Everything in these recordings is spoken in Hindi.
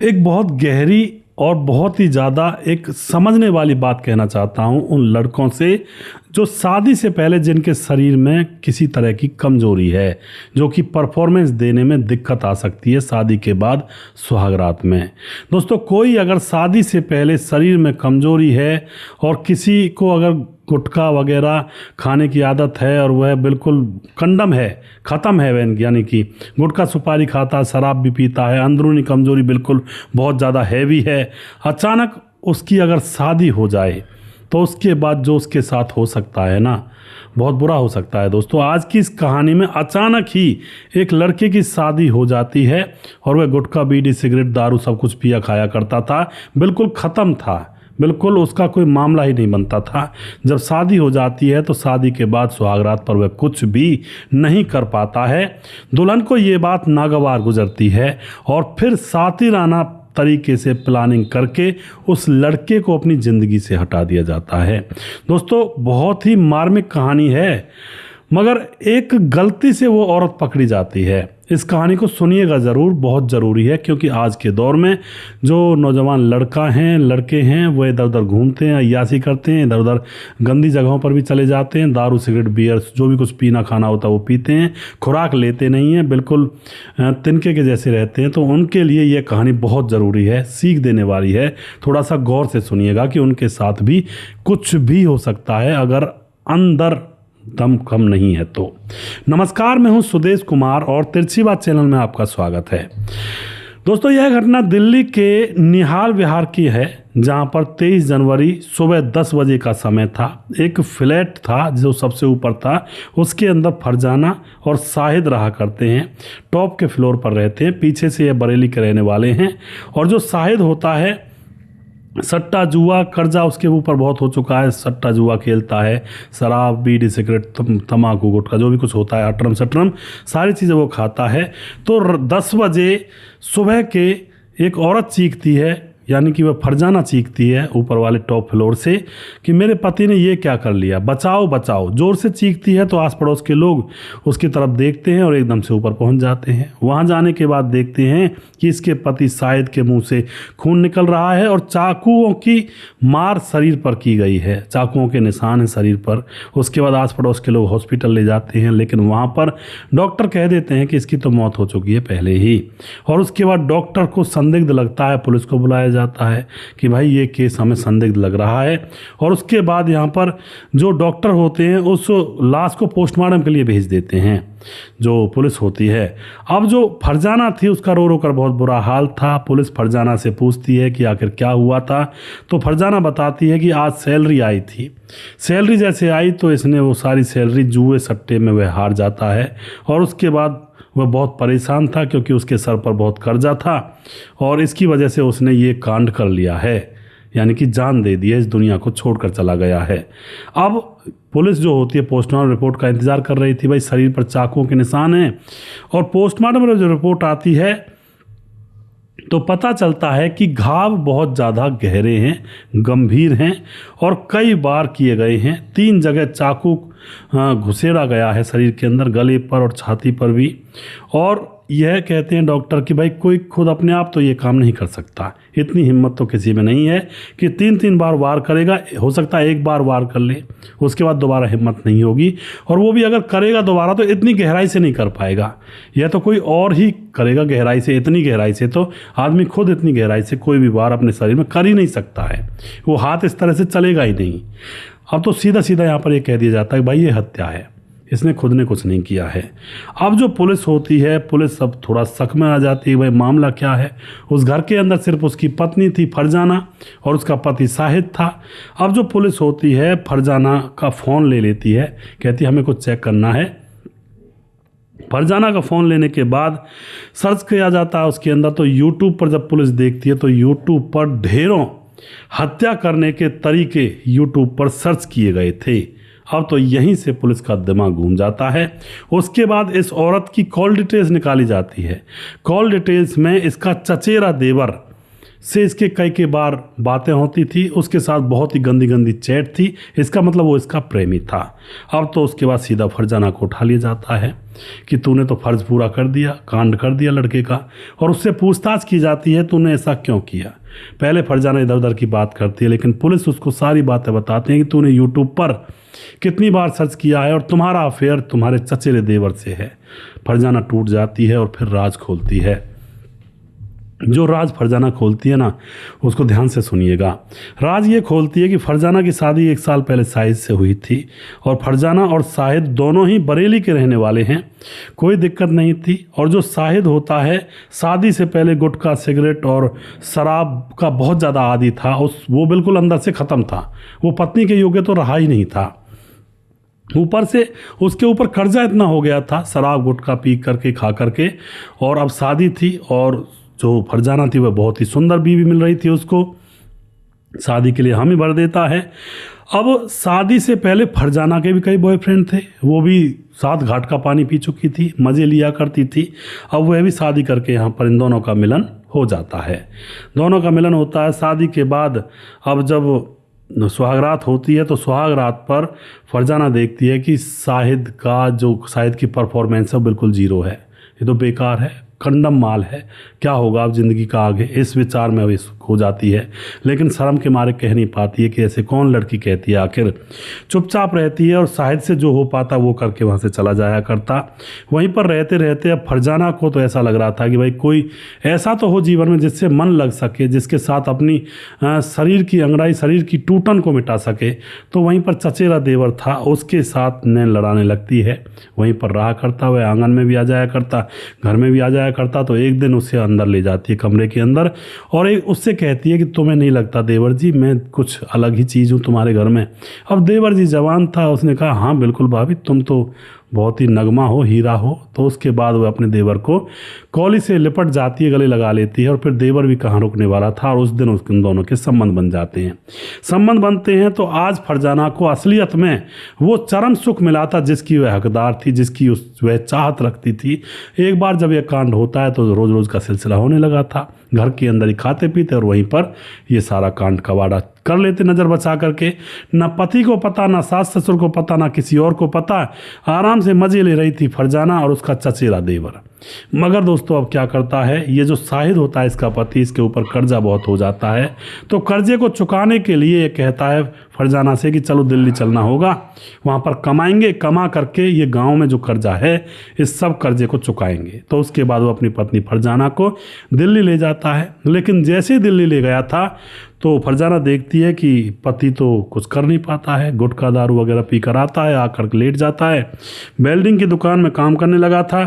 एक बहुत गहरी और बहुत ही ज़्यादा एक समझने वाली बात कहना चाहता हूँ उन लड़कों से जो शादी से पहले जिनके शरीर में किसी तरह की कमजोरी है, जो कि परफॉर्मेंस देने में दिक्कत आ सकती है शादी के बाद सुहागरात में। दोस्तों, कोई अगर शादी से पहले शरीर में कमजोरी है और किसी को अगर गुटखा वगैरह खाने की आदत है और वह बिल्कुल कंडम है, ख़त्म है वह, यानी कि गुटखा सुपारी खाता है, शराब भी पीता है, अंदरूनी कमजोरी बिल्कुल बहुत ज़्यादा हैवी है, अचानक उसकी अगर शादी हो जाए तो उसके बाद जो उसके साथ हो सकता है ना, बहुत बुरा हो सकता है। दोस्तों, आज की इस कहानी में अचानक ही एक लड़के की शादी हो जाती है और वह गुटखा बीड़ी सिगरेट दारू सब कुछ पिया खाया करता था, बिल्कुल ख़त्म था, बिल्कुल उसका कोई मामला ही नहीं बनता था। जब शादी हो जाती है तो शादी के बाद सुहागरात पर वह कुछ भी नहीं कर पाता है। दुल्हन को ये बात नागवार गुजरती है और फिर सातिराना तरीके से प्लानिंग करके उस लड़के को अपनी ज़िंदगी से हटा दिया जाता है। दोस्तों, बहुत ही मार्मिक कहानी है, मगर एक गलती से वो औरत पकड़ी जाती है। इस कहानी को सुनिएगा ज़रूर, बहुत ज़रूरी है, क्योंकि आज के दौर में जो नौजवान लड़के हैं वो इधर उधर घूमते हैं, अय्याशी करते हैं, इधर उधर गंदी जगहों पर भी चले जाते हैं, दारू सिगरेट बियर जो भी कुछ पीना खाना होता है वो पीते हैं, खुराक लेते नहीं हैं, बिल्कुल तिनके के जैसे रहते हैं। तो उनके लिए ये कहानी बहुत ज़रूरी है, सीख देने वाली है। थोड़ा सा गौर से सुनिएगा कि उनके साथ भी कुछ भी हो सकता है अगर अंदर दम कम नहीं है तो। नमस्कार, मैं हूं सुदेश कुमार और तिरछी बात चैनल में आपका स्वागत है। दोस्तों, यह घटना दिल्ली के निहाल विहार की है, जहां पर 23 जनवरी सुबह 10 बजे का समय था। एक फ्लैट था जो सबसे ऊपर था, उसके अंदर फरजाना और शाहिद रहा करते हैं, टॉप के फ्लोर पर रहते हैं। पीछे से ये बरेली के रहने वाले हैं। और जो शाहिद होता है, सट्टा जुआ कर्जा उसके ऊपर बहुत हो चुका है, सट्टा जुआ खेलता है, शराब बीड़ी सिगरेट तम्बाकू गुटखा जो भी कुछ होता है, अटरम सटरम सारी चीज़ें वो खाता है। तो 10 बजे सुबह के एक औरत चीखती है, यानी कि वह फरजाना चीखती है ऊपर वाले टॉप फ्लोर से कि मेरे पति ने ये क्या कर लिया, बचाओ बचाओ। ज़ोर से चीखती है तो आस पड़ोस के लोग उसकी तरफ देखते हैं और एकदम से ऊपर पहुंच जाते हैं। वहां जाने के बाद देखते हैं कि इसके पति शाहिद के मुंह से खून निकल रहा है और चाकुओं की मार शरीर पर की गई है, चाकुओं के निशान हैं शरीर पर। उसके बाद आस पड़ोस के लोग हॉस्पिटल ले जाते हैं, लेकिन वहाँ पर डॉक्टर कह देते हैं कि इसकी तो मौत हो चुकी है पहले ही। और उसके बाद डॉक्टर को संदिग्ध लगता है, पुलिस को बुलाया जाता है कि भाई ये केस हमें संदिग्ध लग रहा है। और उसके बाद यहाँ पर जो डॉक्टर होते हैं उस लाश को पोस्टमार्टम के लिए भेज देते हैं, जो पुलिस होती है। अब जो फरजाना थी उसका रो रो कर बहुत बुरा हाल था। पुलिस फरजाना से पूछती है कि आखिर क्या हुआ था, तो फरजाना बताती है कि आज सैलरी आई थी, सैलरी जैसे आई तो इसने वो सारी सैलरी जुए सट्टे में वह हार जाता है। और उसके बाद वह बहुत परेशान था क्योंकि उसके सर पर बहुत कर्जा था और इसकी वजह से उसने ये कांड कर लिया है, यानी कि जान दे दी है, इस दुनिया को छोड़कर चला गया है। अब पुलिस जो होती है पोस्टमार्टम रिपोर्ट का इंतज़ार कर रही थी। भाई शरीर पर चाकुओं के निशान हैं और पोस्टमार्टम में जो रिपोर्ट आती है तो पता चलता है कि घाव बहुत ज़्यादा गहरे हैं, गंभीर हैं और कई बार किए गए हैं। 3 जगह चाकू घुसेड़ा गया है शरीर के अंदर, गले पर और छाती पर भी। और यह कहते हैं डॉक्टर कि भाई कोई खुद अपने आप तो ये काम नहीं कर सकता, इतनी हिम्मत तो किसी में नहीं है कि 3-3 बार वार करेगा। हो सकता है एक बार वार कर ले, उसके बाद दोबारा हिम्मत नहीं होगी, और वो भी अगर करेगा दोबारा तो इतनी गहराई से नहीं कर पाएगा, यह तो कोई और ही करेगा गहराई से। इतनी गहराई से तो आदमी खुद इतनी गहराई से कोई भी वार अपने शरीर में कर ही नहीं सकता है, वो हाथ इस तरह से चलेगा ही नहीं। अब तो सीधा सीधा यहाँ पर ये कह दिया जाता है कि भाई ये हत्या है, इसने खुद ने कुछ नहीं किया है। अब जो पुलिस होती है, पुलिस अब थोड़ा शक में आ जाती है, भाई मामला क्या है। उस घर के अंदर सिर्फ उसकी पत्नी थी फरजाना और उसका पति शाहिद था। अब जो पुलिस होती है फरजाना का फ़ोन ले लेती है, कहती है हमें कुछ चेक करना है। फरजाना का फ़ोन लेने के बाद सर्च किया जाता है उसके अंदर, तो यूट्यूब पर जब पुलिस देखती है तो यूट्यूब पर ढेरों हत्या करने के तरीके यूट्यूब पर सर्च किए गए थे। अब तो यहीं से पुलिस का दिमाग घूम जाता है। उसके बाद इस औरत की कॉल डिटेल्स निकाली जाती है। कॉल डिटेल्स में इसका चचेरा देवर से इसके कई बार बातें होती थी, उसके साथ बहुत ही गंदी गंदी चैट थी। इसका मतलब वो इसका प्रेमी था। अब तो उसके बाद सीधा फरजाना को उठा लिया जाता है कि तूने तो फ़र्ज़ पूरा कर दिया, कांड कर दिया लड़के का, और उससे पूछताछ की जाती है तूने ऐसा क्यों किया। पहले फरजाना इधर उधर की बात करती है, लेकिन पुलिस उसको सारी बातें बताती है कि तूने यूट्यूब पर कितनी बार सर्च किया है और तुम्हारा अफेयर तुम्हारे चचेरे देवर से है। फरजाना टूट जाती है और फिर राज खोलती है। जो राज फरजाना खोलती है ना, उसको ध्यान से सुनिएगा। राज ये खोलती है कि फरजाना की शादी 1 साल पहले शाहिद से हुई थी और फरजाना और शाहिद दोनों ही बरेली के रहने वाले हैं, कोई दिक्कत नहीं थी। और जो शाहिद होता है, शादी से पहले गुटखा, सिगरेट और शराब का बहुत ज़्यादा आदी था। वो बिल्कुल अंदर से ख़त्म था, वो पत्नी के योग्य तो रहा ही नहीं था। ऊपर से उसके ऊपर कर्जा इतना हो गया था, शराब गुटखा पी करके, खा करके, और अब शादी थी और जो फरजाना थी वह बहुत ही सुंदर बीवी मिल रही थी उसको, शादी के लिए हामी भर देता है। अब शादी से पहले फरजाना के भी कई बॉयफ्रेंड थे, वो भी 7 घाट का पानी पी चुकी थी, मज़े लिया करती थी। अब वह भी शादी करके यहाँ पर इन दोनों का मिलन हो जाता है। दोनों का मिलन होता है। शादी के बाद अब जब सुहागरात होती है तो सुहागरात पर फरजाना देखती है कि शाहिद की परफॉर्मेंस है बिल्कुल ज़ीरो है, ये तो बेकार है, कंडम माल है, क्या होगा अब ज़िंदगी का आगे, इस विचार में अब हो जाती है। लेकिन शर्म के मारे कह नहीं पाती है कि ऐसे कौन लड़की कहती है, आखिर चुपचाप रहती है और शाहिद से जो हो पाता वो करके वहाँ से चला जाया करता। वहीं पर रहते रहते अब फरजाना को तो ऐसा लग रहा था कि भाई कोई ऐसा तो हो जीवन में जिससे मन लग सके, जिसके साथ अपनी शरीर की अंगड़ाई, शरीर की टूटन को मिटा सके। तो वहीं पर चचेरा देवर था, उसके साथ नैन लड़ाने लगती है। वहीं पर रहा करता, वह आंगन में भी आ जाया करता, घर में भी आ जाया करता। तो एक दिन उसे अंदर ले जाती है कमरे के अंदर और उससे कहती है कि तुम्हें नहीं लगता देवर जी मैं कुछ अलग ही चीज़ हूँ तुम्हारे घर में। अब देवर जी जवान था, उसने कहा हाँ बिल्कुल भाभी, तुम तो बहुत ही नगमा हो, हीरा हो। तो उसके बाद वह अपने देवर को कौली से लिपट जाती है, गले लगा लेती है। और फिर देवर भी कहाँ रुकने वाला था और उस दिन उन दोनों के संबंध बन जाते हैं। संबंध बनते हैं तो आज फरजाना को असलियत में वो चरम सुख मिला था जिसकी वह हकदार थी, जिसकी वह चाहत रखती थी। एक बार जब यह कांड होता है तो रोज़ रोज़ का सिलसिला होने लगा था, घर के अंदर ही खाते पीते और वहीं पर ये सारा कांड कवाड़ा कर लेते नज़र बचा करके। न पति को पता, ना सास ससुर को पता, ना किसी और को पता। आराम से मज़े ले रही थी फरजाना और उसका चचेरा देवर। मगर दोस्तों अब क्या करता है, ये जो शाहिद होता है इसका पति, इसके ऊपर कर्जा बहुत हो जाता है। तो कर्जे को चुकाने के लिए ये कहता है फरजाना से कि चलो दिल्ली चलना होगा, वहाँ पर कमाएंगे, कमा करके ये गांव में जो कर्जा है इस सब कर्जे को चुकाएंगे। तो उसके बाद वो अपनी पत्नी फरजाना को दिल्ली ले जाता है। लेकिन जैसे ही दिल्ली ले गया था तो फरजाना देखती है कि पति तो कुछ कर नहीं पाता है, गुटखा दारू वगैरह पी कर आता है, आकर लेट जाता है। वेल्डिंग की दुकान में काम करने लगा था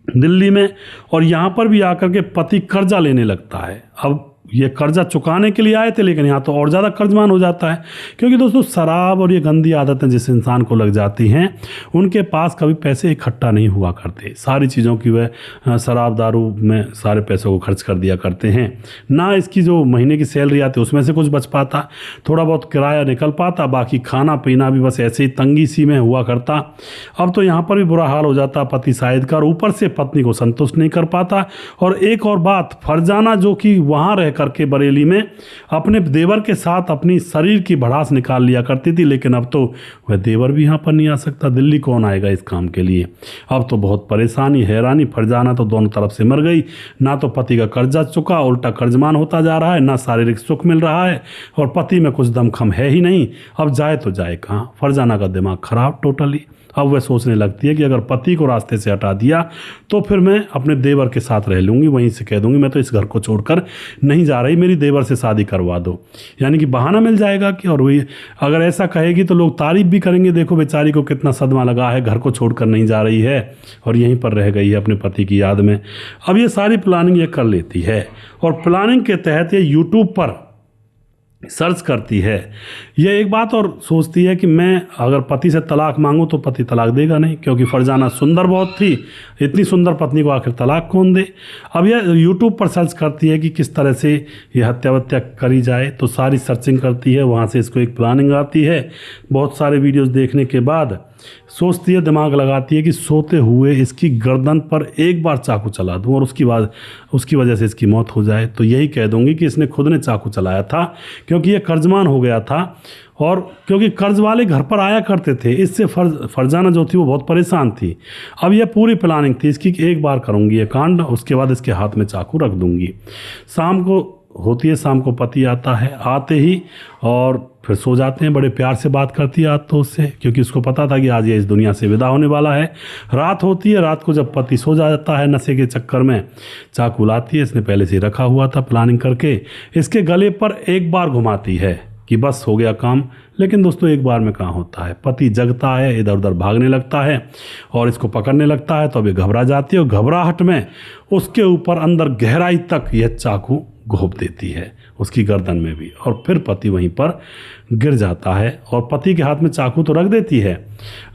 दिल्ली में, और यहाँ पर भी आकर के पति कर्जा लेने लगता है। अब ये कर्जा चुकाने के लिए आए थे, लेकिन यहाँ तो और ज़्यादा कर्जमान हो जाता है, क्योंकि दोस्तों शराब और ये गंदी आदतें जिस इंसान को लग जाती हैं उनके पास कभी पैसे इकट्ठा नहीं हुआ करते। सारी चीज़ों की वह शराब दारू में सारे पैसों को खर्च कर दिया करते हैं। ना इसकी जो महीने की सैलरी आती है उसमें से कुछ बच पाता, थोड़ा बहुत किराया निकल पाता, बाकी खाना पीना भी बस ऐसे ही तंगी सी में हुआ करता। अब तो यहाँ पर भी बुरा हाल हो जाता पति शाहिद का, और ऊपर से पत्नी को संतुष्ट नहीं कर पाता। और एक और बात, फरजाना जो कि वहाँ रह करके बरेली में अपने देवर के साथ अपनी शरीर की भड़ास निकाल लिया करती थी, लेकिन अब तो वह देवर भी यहाँ पर नहीं आ सकता, दिल्ली कौन आएगा इस काम के लिए। अब तो बहुत परेशानी, हैरानी, फरजाना तो दोनों तरफ से मर गई। ना तो पति का कर्जा चुका, उल्टा कर्जमान होता जा रहा है, ना शारीरिक सुख मिल रहा है, और पति में कुछ दमखम है ही नहीं। अब जाए तो जाए कहाँ। फरजाना का दिमाग खराब टोटली। अब वह सोचने लगती है कि अगर पति को रास्ते से हटा दिया तो फिर मैं अपने देवर के साथ रह लूँगी, वहीं से कह दूँगी मैं तो इस घर को छोड़कर नहीं जा रही, मेरी देवर से शादी करवा दो। यानी कि बहाना मिल जाएगा कि, और वही अगर ऐसा कहेगी तो लोग तारीफ भी करेंगे, देखो बेचारी को कितना सदमा लगा है, घर को छोड़कर नहीं जा रही है और यहीं पर रह गई है अपने पति की याद में। अब ये सारी प्लानिंग ये कर लेती है और प्लानिंग के तहत ये यूट्यूब पर सर्च करती है। यह एक बात और सोचती है कि मैं अगर पति से तलाक मांगूं तो पति तलाक देगा नहीं, क्योंकि फरजाना सुंदर बहुत थी, इतनी सुंदर पत्नी को आखिर तलाक कौन दे। अब यह यूट्यूब पर सर्च करती है कि किस तरह से यह हत्या वत्या करी जाए, तो सारी सर्चिंग करती है, वहाँ से इसको एक प्लानिंग आती है। बहुत सारे वीडियोज़ देखने के बाद सोचती है, दिमाग लगाती है कि सोते हुए इसकी गर्दन पर एक बार चाकू चला दूं और उसकी वजह से इसकी मौत हो जाए। तो यही कह दूंगी कि इसने खुद ने चाकू चलाया था, क्योंकि ये कर्जमान हो गया था और क्योंकि कर्ज वाले घर पर आया करते थे। इससे फरजाना जो थी वो बहुत परेशान थी। अब यह पूरी प्लानिंग थी इसकी कि एक बार करूंगी ये कांड, उसके बाद इसके हाथ में चाकू रख दूंगी। शाम को होती है, शाम को पति आता है, आते ही और फिर सो जाते हैं। बड़े प्यार से बात करती है आज तो उससे, क्योंकि उसको पता था कि आज ये इस दुनिया से विदा होने वाला है। रात होती है, रात को जब पति सो जाता है नशे के चक्कर में, चाकू लाती है, इसने पहले से ही रखा हुआ था प्लानिंग करके, इसके गले पर एक बार घुमाती है कि बस हो गया काम। लेकिन दोस्तों एक बार में कहाँ होता है, पति जगता है, इधर उधर भागने लगता है और इसको पकड़ने लगता है। तो अभी घबरा जाती है और घबराहट में उसके ऊपर अंदर गहराई तक यह चाकू घोंप देती है, उसकी गर्दन में भी, और फिर पति वहीं पर गिर जाता है और पति के हाथ में चाकू तो रख देती है।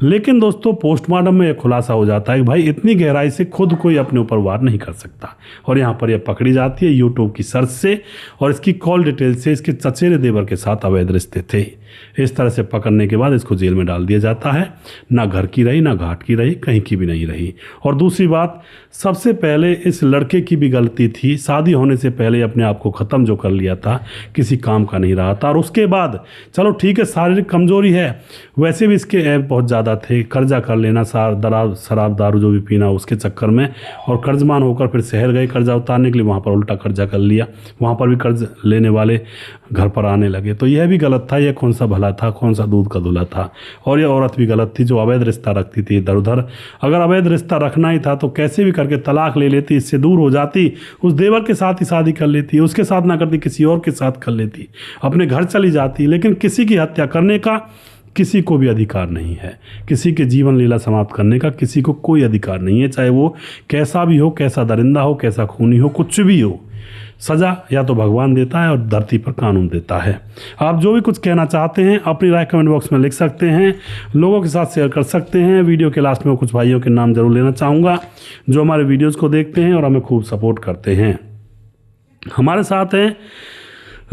लेकिन दोस्तों पोस्टमार्टम में यह खुलासा हो जाता है कि भाई इतनी गहराई से खुद कोई अपने ऊपर वार नहीं कर सकता। और यहाँ पर यह पकड़ी जाती है यूट्यूब की सर्च से और इसकी कॉल डिटेल से इसके चचेरे देवर के साथ अवैध रिश्ते थे। इस तरह से पकड़ने के बाद इसको जेल में डाल दिया जाता है। ना घर की रही, ना घाट की रही, कहीं की भी नहीं रही। और दूसरी बात, सबसे पहले इस लड़के की भी गलती थी, शादी होने से पहले अपने आप को ख़त्म जो कर लिया था, किसी काम का नहीं रहा था। और उसके बाद चलो ठीक है शारीरिक कमजोरी है, वैसे भी इसके ऐप बहुत ज़्यादा थे, कर्जा कर लेना, शराब दारू जो भी पीना उसके चक्कर में, और कर्जमान होकर फिर शहर गए कर्जा उतारने के लिए, वहाँ पर उल्टा कर्जा कर लिया, वहाँ पर भी कर्ज लेने वाले घर पर आने लगे। तो यह भी गलत था, यह कौन सा भला था, कौन सा दूध का दूल्हा था। और यह औरत भी गलत थी जो अवैध रिश्ता रखती थी इधर उधर। अगर अवैध रिश्ता रखना ही था तो कैसे भी करके तलाक ले लेती, इससे दूर हो जाती, उस देवर के साथ ही शादी कर लेती, उसके साथ ना करती किसी और के साथ कर लेती, अपने घर चली जाती। लेकिन किसी की हत्या करने का किसी को भी अधिकार नहीं है, किसी के जीवन लीला समाप्त करने का किसी को कोई अधिकार नहीं है, चाहे वो कैसा भी हो, कैसा दरिंदा हो, कैसा खूनी हो, कुछ भी हो। सजा या तो भगवान देता है और धरती पर कानून देता है। आप जो भी कुछ कहना चाहते हैं अपनी राय कमेंट बॉक्स में लिख सकते हैं, लोगों के साथ शेयर कर सकते हैं। वीडियो के लास्ट में कुछ भाइयों के नाम जरूर लेना चाहूँगा जो हमारे वीडियोज़ को देखते हैं और हमें खूब सपोर्ट करते हैं। हमारे साथ हैं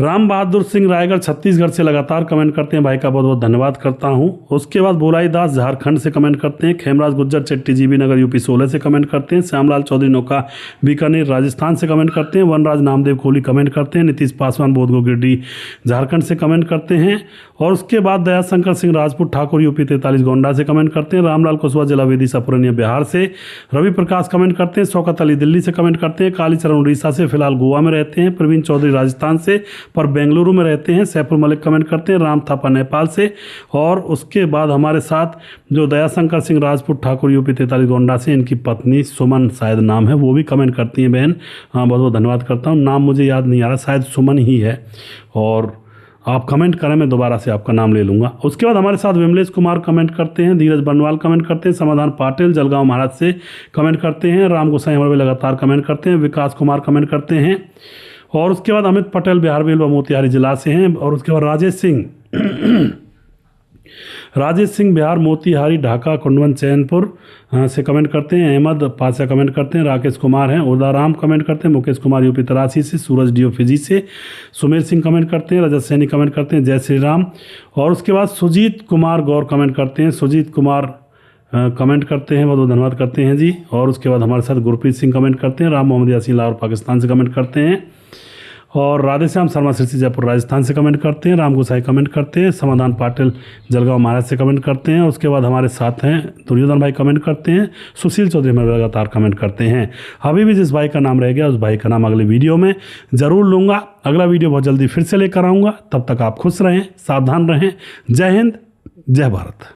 राम बहादुर सिंह रायगढ़ छत्तीसगढ़ से लगातार कमेंट करते हैं, भाई का बहुत बहुत धन्यवाद करता हूं। उसके बाद बोलाई दास झारखंड से कमेंट करते हैं, खेमराज गुज्जर चट्टी जीबी नगर यूपी 16 से कमेंट करते हैं, श्यामलाल चौधरी नौका बीकानेर राजस्थान से कमेंट करते हैं, वनराज नामदेव कोहली कमेंट करते हैं, नीतीश पासवान बोधगो गिरिडीह झारखंड से कमेंट करते हैं। और उसके बाद दयाशंकर सिंह राजपूत ठाकुर यूपी 43 गोंडा से कमेंट करते हैं, रामलाल कुशवाहा जिला विदिशा पूर्णिया बिहार से, रवि प्रकाश कमेंट करते हैं, शौकत अली दिल्ली से कमेंट करते हैं, कालीचरण उड़ीसा से, फिलहाल गोवा में रहते हैं, प्रवीण चौधरी राजस्थान से पर बेंगलुरु में रहते हैं, सैफुल मलिक कमेंट करते हैं, राम थापा नेपाल से। और उसके बाद हमारे साथ जो दयाशंकर सिंह राजपूत ठाकुर यूपी 43 गोंडा से, इनकी पत्नी सुमन शायद नाम है, वो भी कमेंट करती हैं बहन। हाँ बहुत बहुत धन्यवाद करता हूँ, नाम मुझे याद नहीं आ रहा, शायद सुमन ही है। और आप कमेंट करें, मैं दोबारा से आपका नाम ले लूँगा। उसके बाद हमारे साथ विमलेश कुमार कमेंट करते हैं, धीरज बनवाल कमेंट करते हैं, समाधान पाटिल जलगांव महाराज से कमेंट करते हैं, राम गोसाई हमारे लगातार कमेंट करते हैं, विकास कुमार कमेंट करते हैं। और उसके बाद अमित पटेल बिहार बेलवा मोतिहारी जिला से हैं। और उसके बाद राजेश सिंह बिहार मोतिहारी ढाका कुंडवन चैनपुर से कमेंट करते हैं, अहमद पाशा कमेंट करते हैं, राकेश कुमार हैं, उदाराम कमेंट करते हैं, मुकेश कुमार यूपी 83 से, सूरज डीओ फिजी से, सुमेर सिंह कमेंट करते हैं, रजत सैनी कमेंट करते हैं, जय श्री राम। और उसके बाद सुजीत कुमार गौर कमेंट करते हैं, सुजीत कुमार कमेंट करते हैं, बहुत बहुत धन्यवाद करते हैं जी। और उसके बाद हमारे साथ गुरप्रीत सिंह कमेंट करते हैं, राम मोहम्मद यासीन लाहौर पाकिस्तान से कमेंट करते हैं। और राधेश्याम शर्मा सिरसी जयपुर राजस्थान से कमेंट करते हैं, राम गोसाई कमेंट करते हैं, समाधान पाटिल जलगांव महाराज से कमेंट करते हैं। उसके बाद हमारे साथ हैं दुर्योधन भाई कमेंट करते हैं, सुशील चौधरी में लगातार कमेंट करते हैं। अभी भी जिस भाई का नाम रह गया उस भाई का नाम अगले वीडियो में ज़रूर लूँगा। अगला वीडियो बहुत जल्दी फिर से लेकर आऊँगा, तब तक आप खुश रहें, सावधान रहें। जय हिंद, जय भारत।